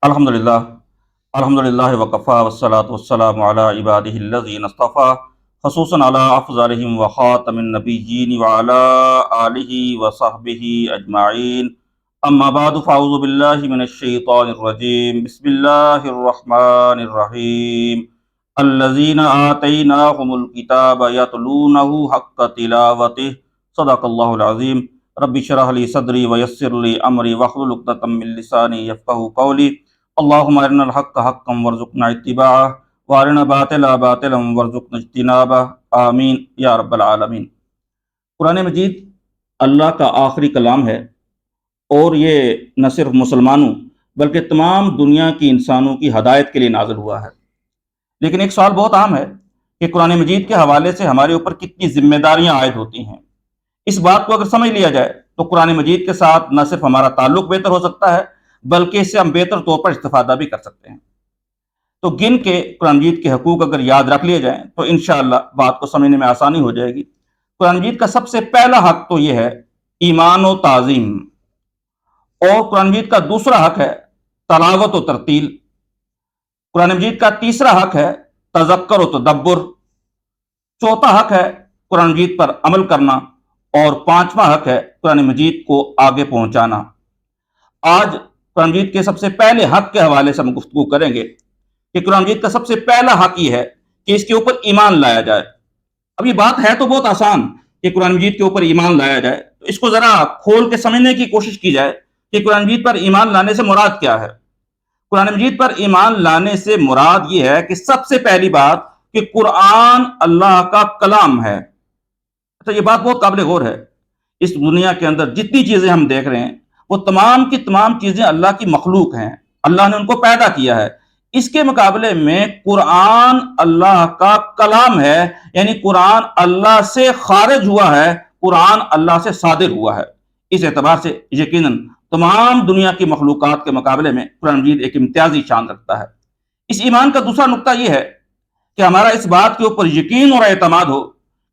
الحمدللہ الحمدللہ وکفا والصلاة والسلام علی عبادہ الذین اصطفیٰ خصوصاً علی افضلہم وخاتم النبیین وعلی آلہ وصحبہ اجمعین اما بعد فاعوذ باللہ من الشیطان الرجیم بسم اللہ الرحمن الرحیم الذین آتیناہم الکتاب یتلونہ حق تلاوتہ صدق اللہ العظیم رب اشرح لی صدری ویسر لی امری واحلل عقدۃ من لسانی یفقہوا قولی اللہم ارنا الحق حقا وارزقنا اتباعہ وارنا باطلا باطلا وارزقنا اجتنابہ آمین یا رب العالمین۔ قرآن مجید اللہ کا آخری کلام ہے اور یہ نہ صرف مسلمانوں بلکہ تمام دنیا کی انسانوں کی ہدایت کے لیے نازل ہوا ہے۔ لیکن ایک سوال بہت عام ہے کہ قرآن مجید کے حوالے سے ہمارے اوپر کتنی ذمہ داریاں عائد ہوتی ہیں۔ اس بات کو اگر سمجھ لیا جائے تو قرآن مجید کے ساتھ نہ صرف ہمارا تعلق بہتر ہو سکتا ہے بلکہ اس سے ہم بہتر طور پر استفادہ بھی کر سکتے ہیں۔ تو گن کے قرآن مجید کے حقوق اگر یاد رکھ لیے جائیں تو انشاءاللہ بات کو سمجھنے میں آسانی ہو جائے گی۔ قرآن مجید کا سب سے پہلا حق تو یہ ہے ایمان و تعظیم، اور قرآن مجید کا دوسرا حق ہے تلاوت و ترتیل، قرآن مجید کا تیسرا حق ہے تذکر و تدبر، چوتھا حق ہے قرآن مجید پر عمل کرنا، اور پانچواں حق ہے قرآن مجید کو آگے پہنچانا۔ آج قرآن مجید کے سب سے پہلے حق کے حوالے سے ہم گفتگو کریں گے کہ قرآن مجید کا سب سے پہلا حق یہ ہے کہ اس کے اوپر ایمان لایا جائے۔ اب یہ بات ہے تو بہت آسان کہ قرآن مجید کے اوپر ایمان لایا جائے، تو اس کو ذرا کھول کے سمجھنے کی کوشش کی جائے کہ قرآن مجید پر ایمان لانے سے مراد کیا ہے۔ قرآن مجید پر ایمان لانے سے مراد یہ ہے کہ سب سے پہلی بات کہ قرآن اللہ کا کلام ہے۔ تو یہ بات بہت قابل غور ہے۔ اس دنیا کے اندر جتنی چیزیں ہم دیکھ رہے ہیں وہ تمام کی تمام چیزیں اللہ کی مخلوق ہیں، اللہ نے ان کو پیدا کیا ہے۔ اس کے مقابلے میں قرآن اللہ کا کلام ہے، یعنی قرآن اللہ سے خارج ہوا ہے، قرآن اللہ سے صادر ہوا ہے۔ اس اعتبار سے یقیناً تمام دنیا کی مخلوقات کے مقابلے میں قرآن مجید ایک امتیازی شان رکھتا ہے۔ اس ایمان کا دوسرا نقطہ یہ ہے کہ ہمارا اس بات کے اوپر یقین اور اعتماد ہو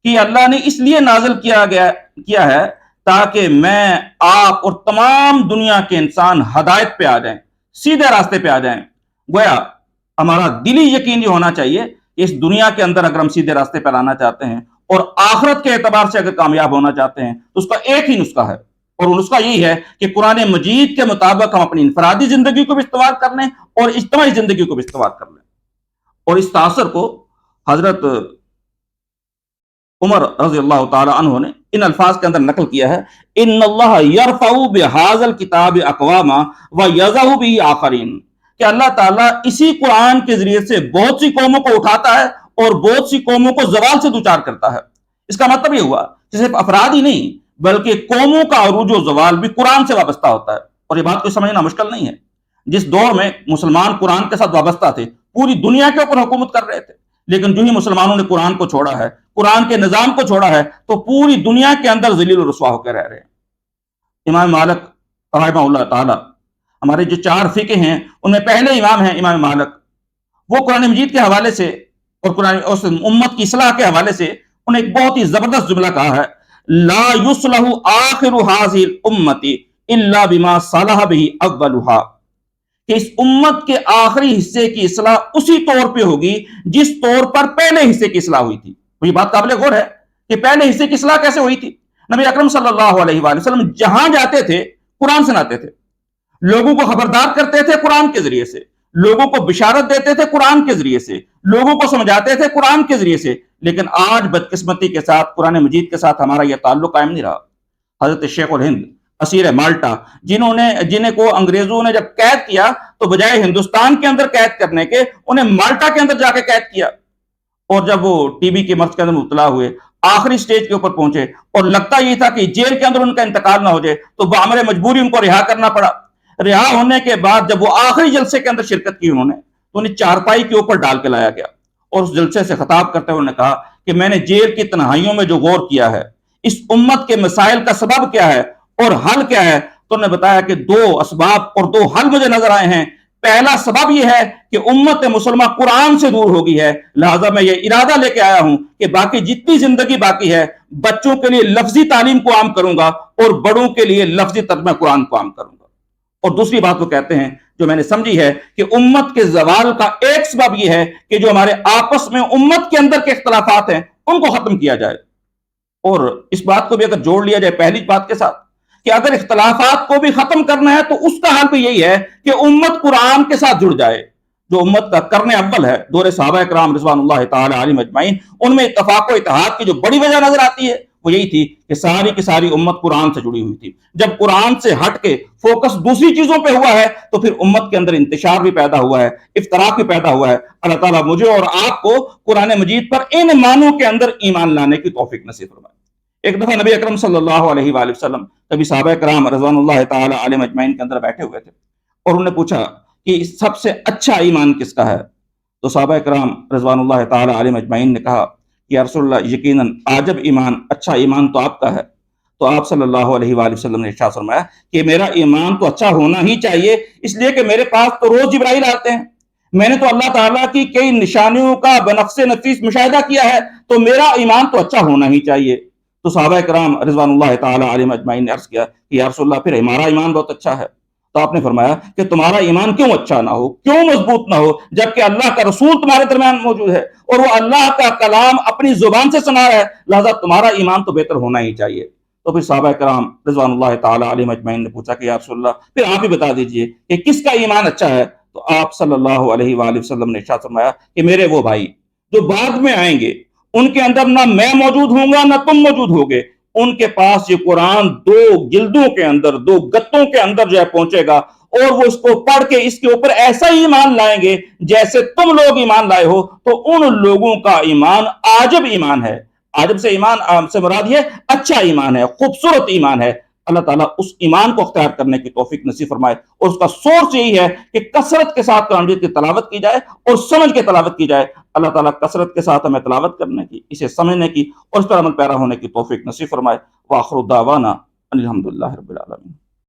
کہ اللہ نے اس لیے نازل کیا ہے تاکہ میں، آپ اور تمام دنیا کے انسان ہدایت پہ آ جائیں، سیدھے راستے پہ آ جائیں۔ گویا ہمارا دلی یقین یہ ہونا چاہیے کہ اس دنیا کے اندر اگر ہم سیدھے راستے پہ آنا چاہتے ہیں اور آخرت کے اعتبار سے اگر کامیاب ہونا چاہتے ہیں تو اس کا ایک ہی نسخہ ہے، اور وہ نسخہ یہی ہے کہ قرآن مجید کے مطابق ہم اپنی انفرادی زندگی کو بھی استوار کر لیں اور اجتماعی زندگی کو بھی استوار کر لیں۔ اور اس تاثر کو حضرت عمر رضی اللہ تعالی عنہ نے ان الفاظ کے اندر نقل کیا ہے، ان اللہ یرفع بہذا الکتاب اقواما ویضع به آخرین، کہ اللہ تعالیٰ اسی قرآن کے ذریعے سے بہت سی قوموں کو اٹھاتا ہے اور بہت سی قوموں کو زوال سے دوچار کرتا ہے۔ اس کا مطلب یہ ہوا کہ صرف افراد ہی نہیں بلکہ قوموں کا عروج و زوال بھی قرآن سے وابستہ ہوتا ہے، اور یہ بات کو سمجھنا مشکل نہیں ہے۔ جس دور میں مسلمان قرآن کے ساتھ وابستہ تھے، پوری دنیا کے اوپر حکومت کر رہے تھے، لیکن جو ہی مسلمانوں نے قرآن کو چھوڑا ہے، قرآن کے نظام کو چھوڑا ہے، تو پوری دنیا کے اندر ذلیل و رسوا ہو کے رہ رہے ہیں۔ امام مالک رحمہ اللہ تعالی، ہمارے جو 4 فقہ ہیں ان میں پہلے امام ہیں امام مالک، وہ قرآن مجید کے حوالے سے اور قرآن اور امت کی اصلاح کے حوالے سے انہوں نے ایک بہت ہی زبردست جملہ کہا ہے، لا یصلح آخر هذه الامت الا بما صلح به اولها، کہ اس امت کے آخری حصے کی اصلاح اسی طور پہ ہوگی جس طور پر پہلے حصے کی اصلاح ہوئی تھی۔ یہ بات قابل غور ہے کہ پہلے حصے کی اصلاح کیسے ہوئی تھی۔ نبی اکرم صلی اللہ علیہ وآلہ وسلم جہاں جاتے تھے قرآن سناتے تھے، لوگوں کو خبردار کرتے تھے قرآن کے ذریعے سے، لوگوں کو بشارت دیتے تھے قرآن کے ذریعے سے، لوگوں کو سمجھاتے تھے قرآن کے ذریعے سے۔ لیکن آج بدقسمتی کے ساتھ قرآن مجید کے ساتھ ہمارا یہ تعلق قائم نہیں رہا۔ حضرت شیخ الہند اسیر مالٹا، جنہیں کو انگریزوں نے جب قید کیا تو بجائے ہندوستان کے اندر قید کرنے کے انہیں مالٹا کے اندر جا کے قید کیا، اور جب وہ ٹی بی کے مرض کے اندر مبتلا ہوئے، آخری سٹیج کے اوپر پہنچے اور لگتا یہ تھا کہ جیل کے اندر ان کا انتقال نہ ہو جائے، تو بامر مجبوری ان کو رہا کرنا پڑا۔ رہا ہونے کے بعد جب وہ آخری جلسے کے اندر شرکت کی انہوں نے، تو انہیں چارپائی کے اوپر ڈال کے لایا گیا، اور اس جلسے سے خطاب کرتے ہوئے انہوں نے کہا کہ میں نے جیل کی تنہائیوں میں جو غور کیا ہے، اس امت کے مسائل کا سبب کیا ہے اور حل کیا ہے، تو انہوں نے بتایا کہ 2 اسباب اور 2 حل مجھے نظر آئے ہیں۔ پہلا سبب یہ ہے کہ امت مسلمہ قرآن سے دور ہو گئی ہے، لہذا میں یہ ارادہ لے کے آیا ہوں کہ باقی جتنی زندگی باقی ہے بچوں کے لیے لفظی تعلیم کو عام کروں گا اور بڑوں کے لیے لفظی ترجمہ قرآن کو عام کروں گا۔ اور دوسری بات وہ کہتے ہیں جو میں نے سمجھی ہے کہ امت کے زوال کا ایک سبب یہ ہے کہ جو ہمارے آپس میں امت کے اندر کے اختلافات ہیں ان کو ختم کیا جائے. اور اس بات کو بھی اگر جوڑ لیا جائے پہلی بات کے ساتھ کہ اگر اختلافات کو بھی ختم کرنا ہے تو اس کا حل بھی یہی ہے کہ امت قرآن کے ساتھ جڑ جائے. جو امت کا کرن اول ہے دور صحابہ کرام رضوان اللہ تعالی علیہم اجمعین، ان میں اتفاق و اتحاد کی جو بڑی وجہ نظر آتی ہے وہ یہی تھی کہ ساری کی ساری امت قرآن سے جڑی ہوئی تھی. جب قرآن سے ہٹ کے فوکس دوسری چیزوں پہ ہوا ہے تو پھر امت کے اندر انتشار بھی پیدا ہوا ہے، افتراق بھی پیدا ہوا ہے. اللہ تعالیٰ مجھے اور آپ کو قرآن مجید پر ان معنوں کے اندر ایمان لانے کی توفیق نصیب فرمائے. ایک دفعہ نبی اکرم صلی اللہ علیہ وآلہ وسلم کبھی صحابہ کرام رضوان اللہ تعالی علیہم اجمعین کے اندر بیٹھے ہوئے تھے اور انہوں نے پوچھا کہ سب سے اچھا ایمان کس کا ہے؟ تو صحابہ کرام رضوان اللہ تعالی علیہم اجمعین نے کہا کہ یا رسول اللہ یقیناً عجب ایمان، اچھا ایمان تو آپ کا ہے. تو آپ صلی اللہ علیہ وآلہ وسلم نے ارشاد فرمایا کہ میرا ایمان تو اچھا ہونا ہی چاہیے، اس لیے کہ میرے پاس تو روز جبرائیل آتے ہیں، میں نے تو اللہ تعالیٰ کی کئی نشانیوں کا بنفس نفیس مشاہدہ کیا ہے، تو میرا ایمان تو اچھا ہونا ہی چاہیے. تو صحابہ کرام رضوان اللہ تعالی علیہم اجمعین نے عرض کیا کہ یا رسول اللہ پھر ہمارا ایمان بہت اچھا ہے. تو آپ نے فرمایا کہ تمہارا ایمان کیوں اچھا نہ ہو، کیوں مضبوط نہ ہو، جبکہ اللہ کا رسول تمہارے درمیان موجود ہے اور وہ اللہ کا کلام اپنی زبان سے سنا رہا ہے، لہذا تمہارا ایمان تو بہتر ہونا ہی چاہیے. تو پھر صحابہ کرام رضوان اللہ تعالی علیہم اجمعین نے پوچھا کہ یا رسول اللہ پھر آپ ہی بتا دیجئے کہ کس کا ایمان اچھا ہے؟ تو آپ صلی اللہ علیہ وآلہ وسلم نے ارشاد فرمایا کہ میرے وہ بھائی جو بعد میں آئیں گے ان کے اندر نہ میں موجود ہوں گا نہ تم موجود ہوگے، ان کے پاس یہ قرآن 2 جلدوں کے اندر 2 گتوں کے اندر جو ہے پہنچے گا اور وہ اس کو پڑھ کے اس کے اوپر ایسا ہی ایمان لائیں گے جیسے تم لوگ ایمان لائے ہو. تو ان لوگوں کا ایمان عجب ایمان ہے. عجب سے ایمان سے مراد یہ اچھا ایمان ہے، خوبصورت ایمان ہے. اللہ تعالیٰ اس ایمان کو اختیار کرنے کی توفیق نصیب فرمائے. اور اس کا سورس یہی ہے کہ کثرت کے ساتھ قرآن مجید کی تلاوت کی جائے اور سمجھ کے تلاوت کی جائے. اللہ تعالیٰ کثرت کے ساتھ ہمیں تلاوت کرنے کی، اسے سمجھنے کی اور اس پر عمل پیرا ہونے کی توفیق نصیب فرمائے. وآخر دعوانا ان الحمد للہ رب العالمین.